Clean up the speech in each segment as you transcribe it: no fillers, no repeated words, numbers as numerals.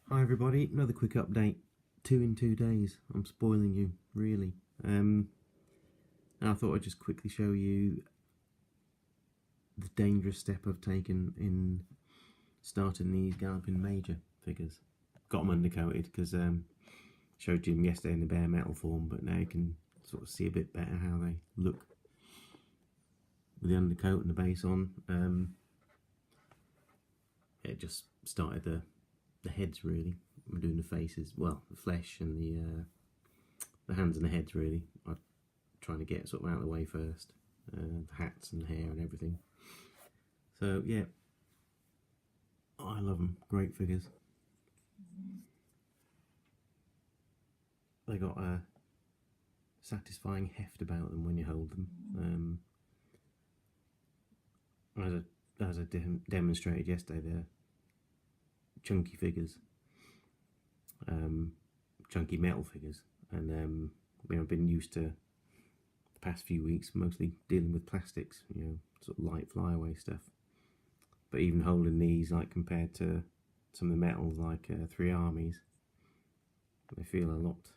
Hi everybody, another quick update. 2 in 2 days. I'm spoiling you, really. And I thought I'd just quickly show you the dangerous step I've taken in starting these Galloping Major figures. Got them undercoated because showed Jim yesterday in the bare metal form, but now you can sort of see a bit better how they look with the undercoat and the base on. It just started the heads really. I'm doing the faces, well, the flesh and the hands and the heads really. I'm trying to get sort of out of the way first, the hats and the hair and everything. So yeah, I love them. Great figures. They got a satisfying heft about them when you hold them. As I demonstrated yesterday, they're chunky figures. Chunky metal figures, and I've been used to the past few weeks mostly dealing with plastics, sort of light flyaway stuff. But even holding these, like compared to some of the metals, like Three Armies, they feel a lot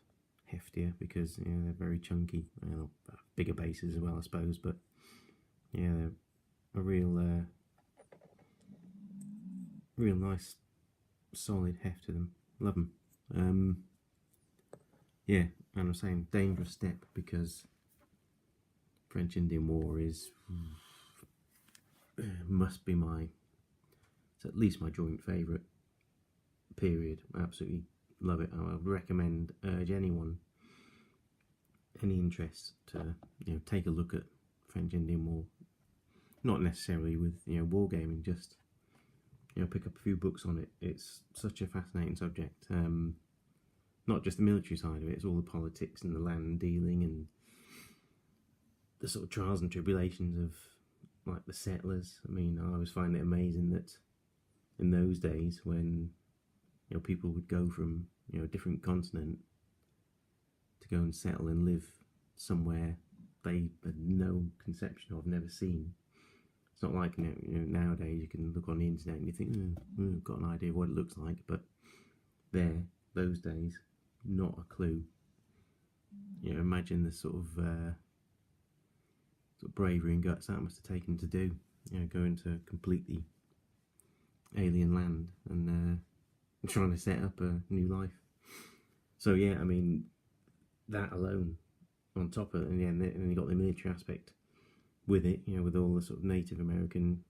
heftier because they're very chunky. Bigger bases as well, I suppose, but yeah, they're a real nice, solid heft to them. Love them. Yeah, and I'm saying dangerous step because French Indian War is must be it's at least my joint favourite period. I absolutely love it. I would recommend, urge anyone, any interest, to take a look at French Indian War. Not necessarily with wargaming, just pick up a few books on it. It's such a fascinating subject. Not just the military side of it, it's all the politics and the land dealing and the sort of trials and tribulations of like the settlers. I mean, I always find it amazing that in those days when people would go from a different continent to go and settle and live somewhere they had no conception of, never seen. It's not like nowadays you can look on the internet and you think, I've got an idea of what it looks like, but those days, not a clue. Imagine the sort of bravery and guts that must have taken to do. Go into completely alien land and trying to set up a new life. So yeah, I mean, that alone, on top of it, and then you got the military aspect with it. With all the sort of Native American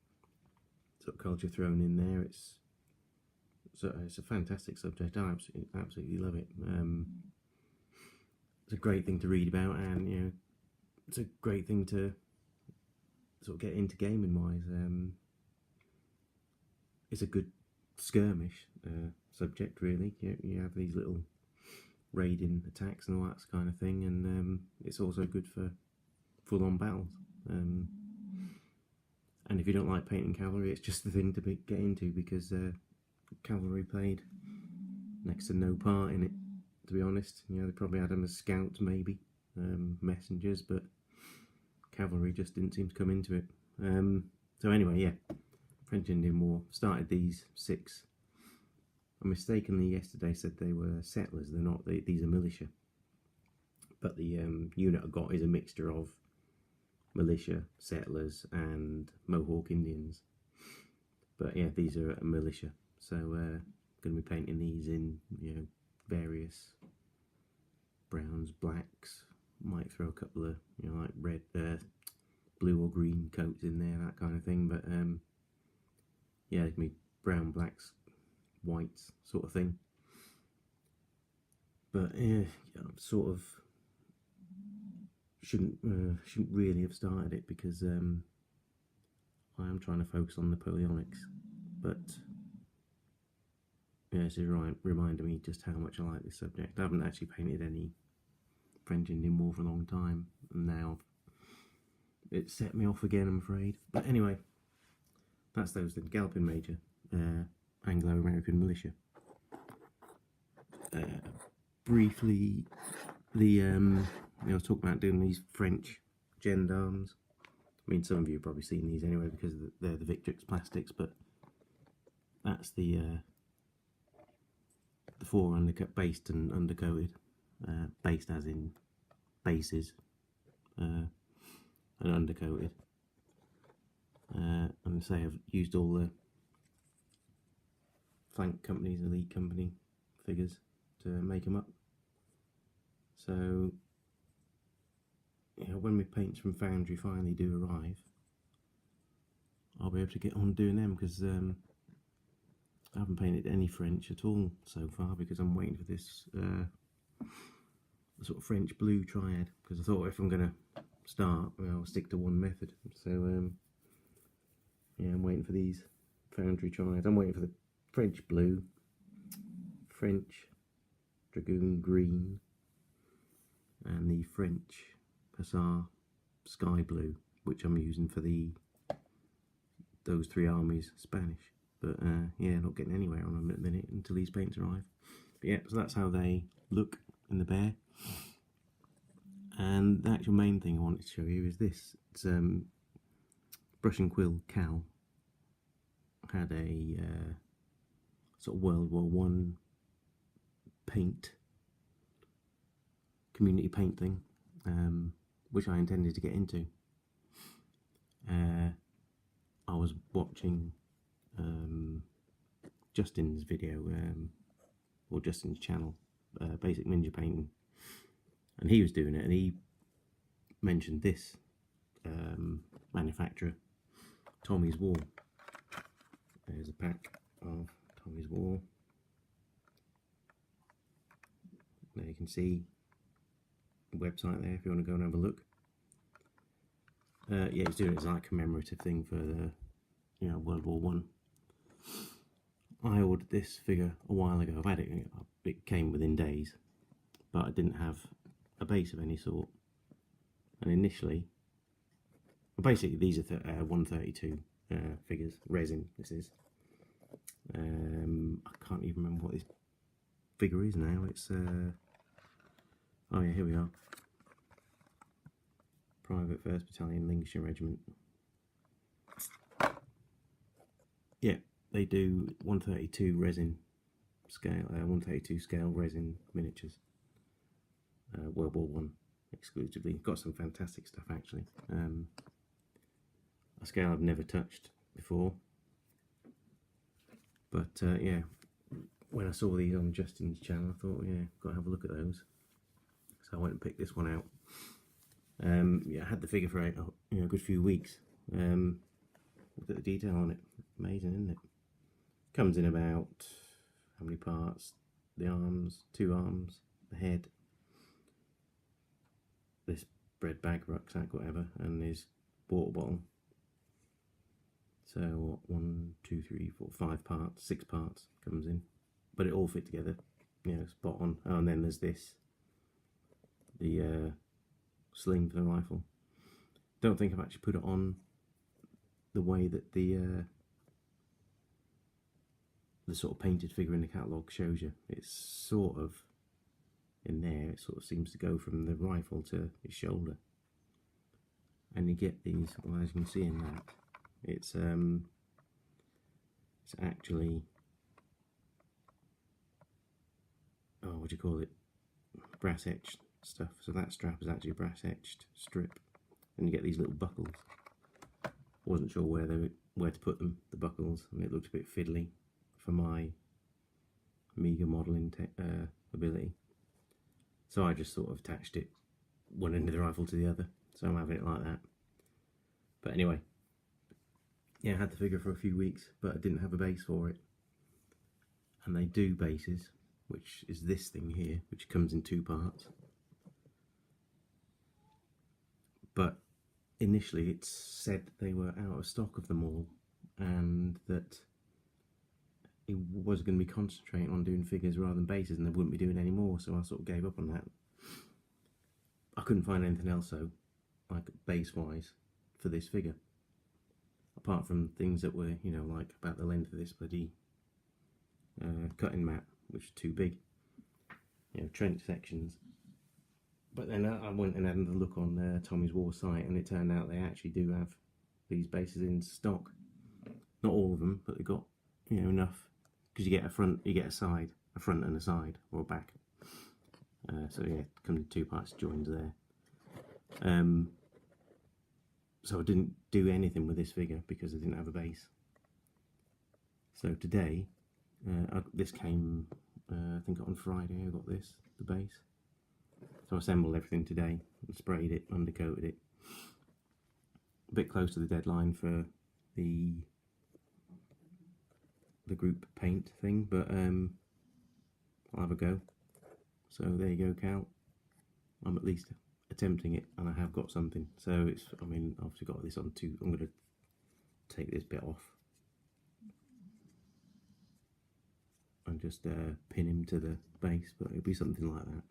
sort of culture thrown in there. It's a fantastic subject. I absolutely love it. It's a great thing to read about, and it's a great thing to sort of get into gaming wise. It's a good skirmish subject, really. You have these little raiding attacks and all that kind of thing, and it's also good for full-on battles. And if you don't like painting cavalry, it's just the thing to get into, because cavalry played next to no part in it, to be honest. They probably had them as scouts, maybe, messengers, but cavalry just didn't seem to come into it. So anyway, yeah, French Indian War. Started these 6. I mistakenly yesterday said they were settlers. They're not. These are militia. But the unit I got is a mixture of militia, settlers, and Mohawk Indians. But yeah, these are a militia. So going to be painting these in various browns, blacks. Might throw a couple of like red, blue or green coats in there, that kind of thing. But yeah, it's me brown, blacks, whites, sort of thing. But yeah, sort of shouldn't really have started it, because I am trying to focus on Napoleonics. But yeah, it's reminded me just how much I like this subject. I haven't actually painted any French Indian War for a long time, and now it set me off again, I'm afraid. But anyway, that's those then. Galloping Major, Anglo-American militia. Briefly, I was talking about doing these French gendarmes. I mean, some of you have probably seen these anyway because they're the Victrix plastics, but that's the the 4 undercut, based and undercoated, based as in bases, and undercoated. And say I've used all the Flank Company's Elite Company figures to make them up. So yeah, when my paints from Foundry finally do arrive, I'll be able to get on doing them, because I haven't painted any French at all so far, because I'm waiting for this sort of French blue triad, because I thought if I'm going to start, well, I'll stick to one method. So yeah, I'm waiting for these Foundry triads. I'm waiting for the French blue, French Dragoon green, and the French Hussar sky blue, which I'm using for those 3 armies Spanish. But yeah, not getting anywhere on them at the minute until these paints arrive. But yeah, so that's how they look in the bear. And the actual main thing I wanted to show you is this. It's Brush and Quill Cal had a sort of World War One paint, community paint thing, which I intended to get into. I was watching Justin's video, or Justin's channel, Basic Ninja Painting, and he was doing it, and he mentioned this manufacturer, Tommy's War. There's a pack of Tommy's War. There you can see the website there if you want to go and have a look. Yeah, he's doing it as like a commemorative thing for the, you know, World War One. I ordered this figure a while ago. I've had it. It came within days, but I didn't have a base of any sort. And initially, well, basically these are 132 figures, resin. This is. I can't even remember what this figure is now. It's oh yeah, here we are. Private 1st Battalion Lincolnshire Regiment. Yeah, they do 132 resin scale, 132 scale resin miniatures. World War One exclusively. Got some fantastic stuff actually. A scale I've never touched before. But yeah, when I saw these on Justin's channel, I thought, yeah, got to have a look at those. So I went and picked this one out. Yeah, I had the figure for a good few weeks. Look at the detail on it. Amazing, isn't it? Comes in about, how many parts? The arms, 2 arms, the head, this bread bag, rucksack, whatever, and his water bottle. So what, 1, 2, 3, 4, 5 parts, 6 parts comes in, but it all fit together, you know, spot on. Oh, and then there's this, the sling for the rifle. Don't think I've actually put it on the way that the sort of painted figure in the catalogue shows you. It's sort of in there. It sort of seems to go from the rifle to his shoulder, and you get these. Well, as you can see in that, it's actually, oh, what do you call it? Brass etched stuff. So that strap is actually a brass etched strip, and you get these little buckles. Wasn't sure where to put them, the buckles, and it looked a bit fiddly for my meagre modelling ability. So I just sort of attached it, one end of the rifle to the other. So I'm having it like that. But anyway, yeah, I had the figure for a few weeks, but I didn't have a base for it. And they do bases, which is this thing here, which comes in 2 parts. But initially it's said they were out of stock of them all, and that he was going to be concentrating on doing figures rather than bases, and they wouldn't be doing any more, so I sort of gave up on that. I couldn't find anything else though, like base wise, for this figure, apart from things that were, you know, like about the length of this bloody cutting mat, which is too big, you know, trench sections. But then I went and had another look on Tommy's War site, and it turned out they actually do have these bases in stock. Not all of them, but they got, you know, enough, because you get a front, you get a side, a front and a side, or a back. So yeah, it comes in 2 parts joined there. So I didn't do anything with this figure because I didn't have a base. So today, this came, I think on Friday I got this, the base. So I assembled everything today and sprayed it, undercoated it. A bit close to the deadline for the group paint thing, but I'll have a go. So there you go, Cal. I'm at least attempting it, and I have got something. So it's, I mean, I've obviously got this on two. I'm going to take this bit off and just pin him to the base, but it'll be something like that.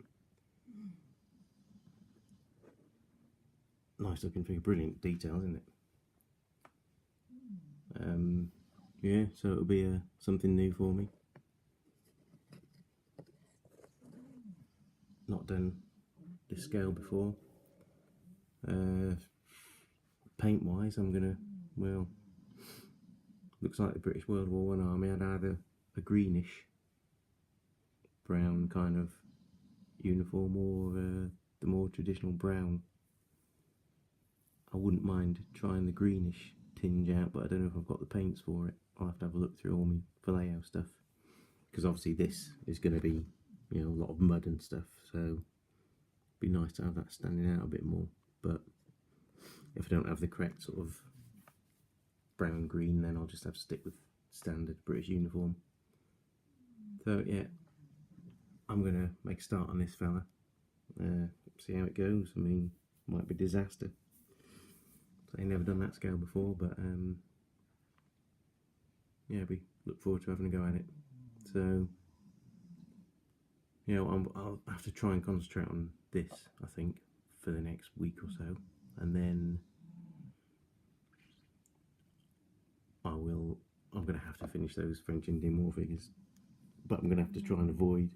Nice looking figure, brilliant details, isn't it? Yeah, so it'll be something new for me. Not done this scale before. Paint wise, I'm gonna, well, looks like the British World War I army had either a greenish brown kind of uniform or the more traditional brown. I wouldn't mind trying the greenish tinge out, but I don't know if I've got the paints for it. I'll have to have a look through all my Vallejo stuff, because obviously this is going to be, you know, a lot of mud and stuff, so it'd be nice to have that standing out a bit more. But if I don't have the correct sort of brown green, then I'll just have to stick with standard British uniform. So yeah, I'm going to make a start on this fella, see how it goes. I mean, might be disaster. I've never done that scale before, but yeah, we look forward to having a go at it. So, you know, I'll have to try and concentrate on this, I think, for the next week or so, and then I'm going to have to finish those French Indian War figures, but I'm going to have to try and avoid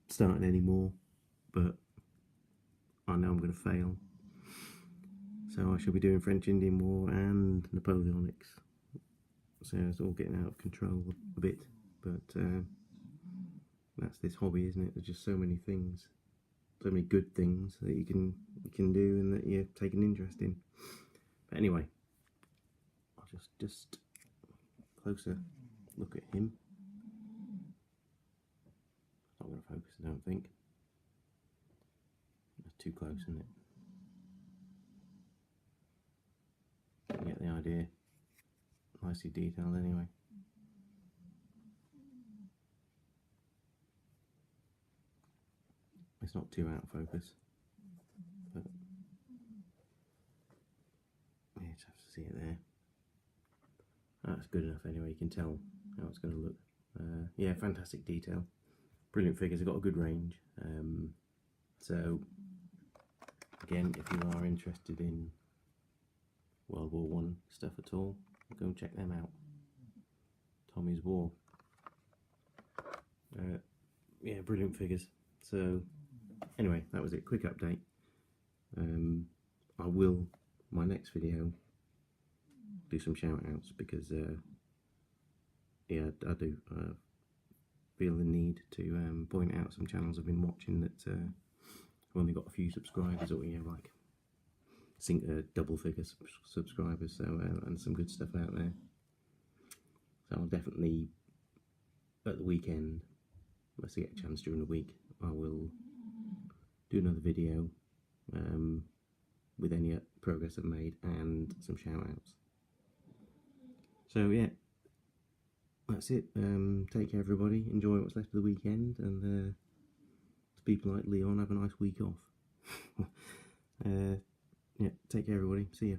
starting any more, but I know I'm going to fail. So I shall be doing French Indian War and Napoleonics. So it's all getting out of control a bit, but that's this hobby, isn't it? There's just so many things, so many good things that you can do and that you take an interest in. But anyway, I'll just closer look at him. Not going to focus, I don't think. That's too close, isn't it? You get the idea. Nicely detailed anyway. It's not too out of focus, but you just have to see it there. That's good enough anyway, you can tell how it's going to look. Yeah, fantastic detail. Brilliant figures, they've got a good range. So, again, if you are interested in World War I stuff at all, go and check them out. Tommy's War. Yeah, brilliant figures. So anyway, that was it. Quick update. I will, my next video, do some shout outs because yeah, I do feel the need to point out some channels I've been watching that have only got a few subscribers, or you know, like double figure subscribers, so and some good stuff out there. So I'll definitely, at the weekend, unless I get a chance during the week, I will do another video with any progress I've made and some shout outs. So yeah, that's it. Take care everybody, enjoy what's left of the weekend, and to people like Leon, have a nice week off. Yeah, take care everybody, see ya.